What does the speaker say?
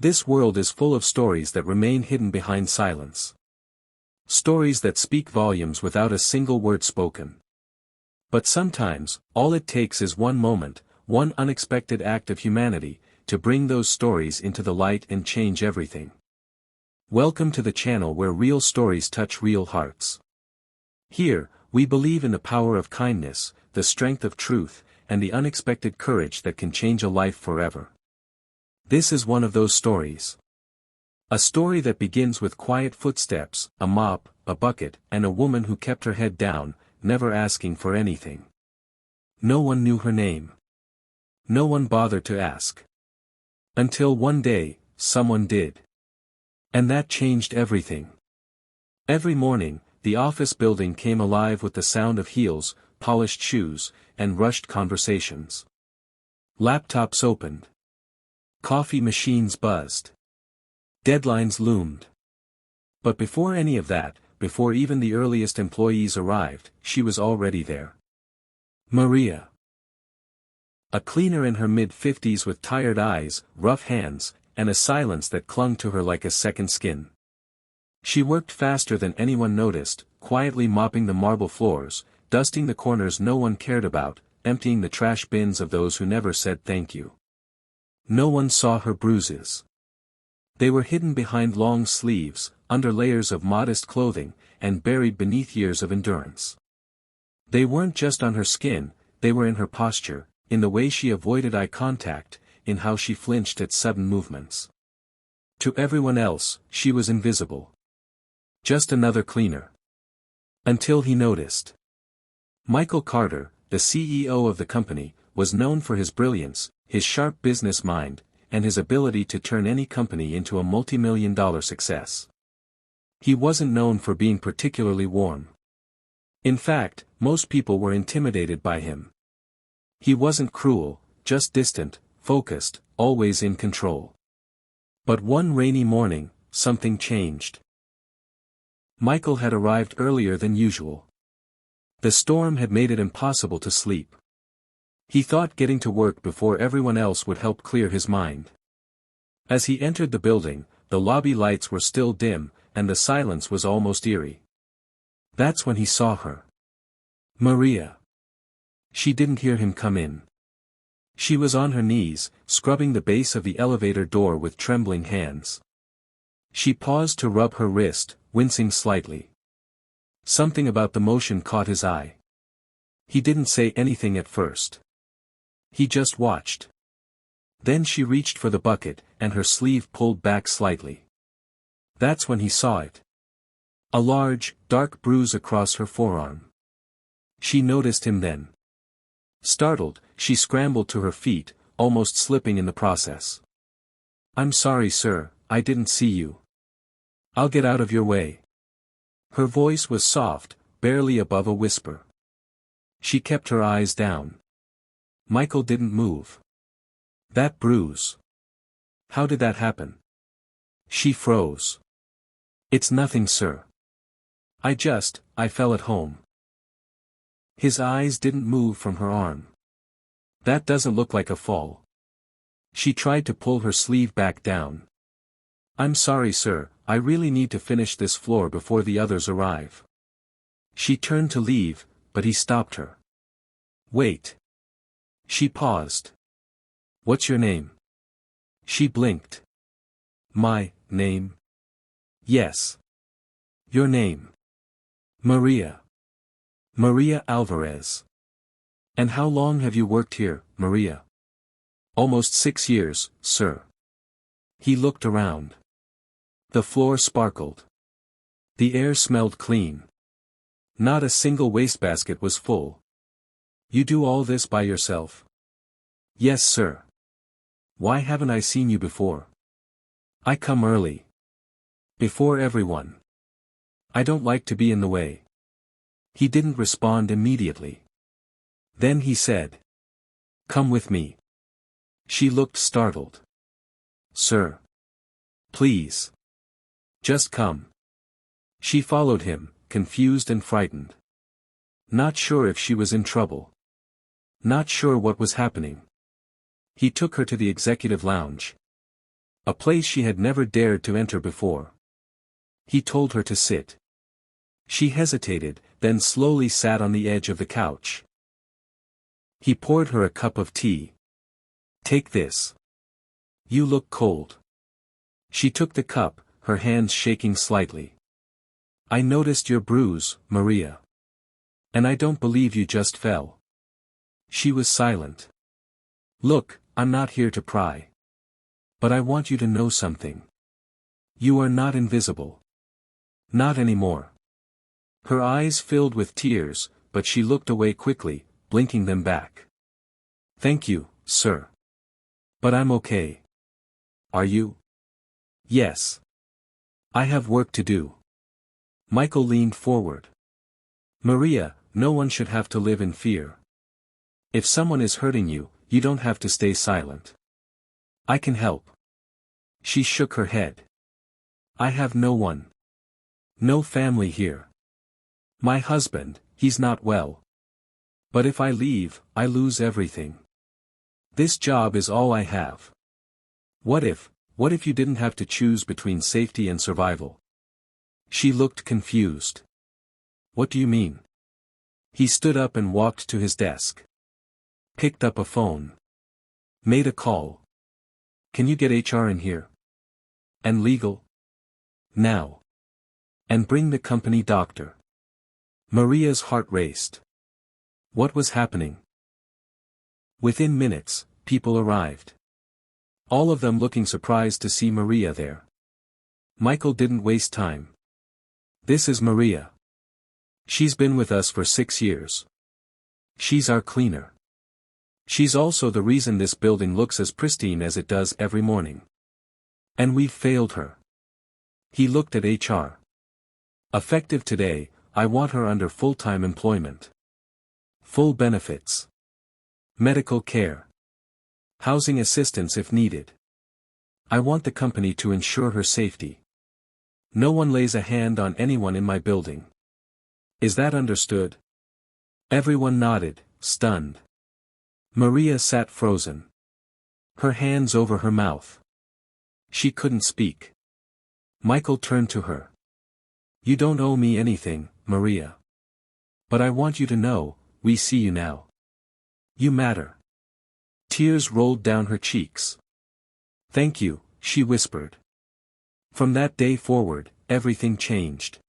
This world is full of stories that remain hidden behind silence. Stories that speak volumes without a single word spoken. But sometimes, all it takes is one moment, one unexpected act of humanity, to bring those stories into the light and change everything. Welcome to the channel where real stories touch real hearts. Here, we believe in the power of kindness, the strength of truth, and the unexpected courage that can change a life forever. This is one of those stories. A story that begins with quiet footsteps, a mop, a bucket, and a woman who kept her head down, never asking for anything. No one knew her name. No one bothered to ask. Until one day, someone did. And that changed everything. Every morning, the office building came alive with the sound of heels, polished shoes, and rushed conversations. Laptops opened. Coffee machines buzzed. Deadlines loomed. But before any of that, before even the earliest employees arrived, she was already there. Maria. A cleaner in her mid-50s with tired eyes, rough hands, and a silence that clung to her like a second skin. She worked faster than anyone noticed, quietly mopping the marble floors, dusting the corners no one cared about, emptying the trash bins of those who never said thank you. No one saw her bruises. They were hidden behind long sleeves, under layers of modest clothing, and buried beneath years of endurance. They weren't just on her skin, they were in her posture, in the way she avoided eye contact, in how she flinched at sudden movements. To everyone else, she was invisible. Just another cleaner. Until he noticed. Michael Carter, the CEO of the company, was known for his brilliance, his sharp business mind, and his ability to turn any company into a multi-million-dollar success. He wasn't known for being particularly warm. In fact, most people were intimidated by him. He wasn't cruel, just distant, focused, always in control. But one rainy morning, something changed. Michael had arrived earlier than usual. The storm had made it impossible to sleep. He thought getting to work before everyone else would help clear his mind. As he entered the building, the lobby lights were still dim, and the silence was almost eerie. That's when he saw her. Maria. She didn't hear him come in. She was on her knees, scrubbing the base of the elevator door with trembling hands. She paused to rub her wrist, wincing slightly. Something about the motion caught his eye. He didn't say anything at first. He just watched. Then she reached for the bucket, and her sleeve pulled back slightly. That's when he saw it. A large, dark bruise across her forearm. She noticed him then. Startled, she scrambled to her feet, almost slipping in the process. "I'm sorry, sir, I didn't see you. I'll get out of your way." Her voice was soft, barely above a whisper. She kept her eyes down. Michael didn't move. "That bruise. How did that happen?" She froze. "It's nothing, sir. I fell at home." His eyes didn't move from her arm. "That doesn't look like a fall." She tried to pull her sleeve back down. "I'm sorry, sir, I really need to finish this floor before the others arrive." She turned to leave, but he stopped her. "Wait." She paused. "What's your name?" She blinked. "My name?" "Yes. Your name." "Maria. Maria Alvarez." "And how long have you worked here, Maria?" "Almost 6 years, sir." He looked around. The floor sparkled. The air smelled clean. Not a single wastebasket was full. "You do all this by yourself?" "Yes, sir." "Why haven't I seen you before?" "I come early. Before everyone. I don't like to be in the way." He didn't respond immediately. Then he said, "Come with me." She looked startled. "Sir. Please. Just come." She followed him, confused and frightened. Not sure if she was in trouble. Not sure what was happening. He took her to the executive lounge. A place she had never dared to enter before. He told her to sit. She hesitated, then slowly sat on the edge of the couch. He poured her a cup of tea. "Take this. You look cold." She took the cup, her hands shaking slightly. "I noticed your bruise, Maria. And I don't believe you just fell." She was silent. "Look, I'm not here to pry. But I want you to know something. You are not invisible. Not anymore." Her eyes filled with tears, but she looked away quickly, blinking them back. "Thank you, sir. But I'm okay." "Are you?" "Yes. I have work to do." Michael leaned forward. "Maria, no one should have to live in fear. If someone is hurting you, you don't have to stay silent. I can help." She shook her head. "I have no one. No family here. My husband, he's not well. But if I leave, I lose everything. This job is all I have. What if you didn't have to choose between safety and survival?" She looked confused. "What do you mean?" He stood up and walked to his desk. Picked up a phone. Made a call. "Can you get HR in here? And legal? Now. And bring the company doctor." Maria's heart raced. What was happening? Within minutes, people arrived. All of them looking surprised to see Maria there. Michael didn't waste time. "This is Maria. She's been with us for 6 years. She's our cleaner. She's also the reason this building looks as pristine as it does every morning. And we've failed her." He looked at HR. "Effective today, I want her under full-time employment. Full benefits. Medical care. Housing assistance if needed. I want the company to ensure her safety. No one lays a hand on anyone in my building. Is that understood?" Everyone nodded, stunned. Maria sat frozen. Her hands over her mouth. She couldn't speak. Michael turned to her. "You don't owe me anything, Maria. But I want you to know, we see you now. You matter." Tears rolled down her cheeks. "Thank you," she whispered. From that day forward, everything changed.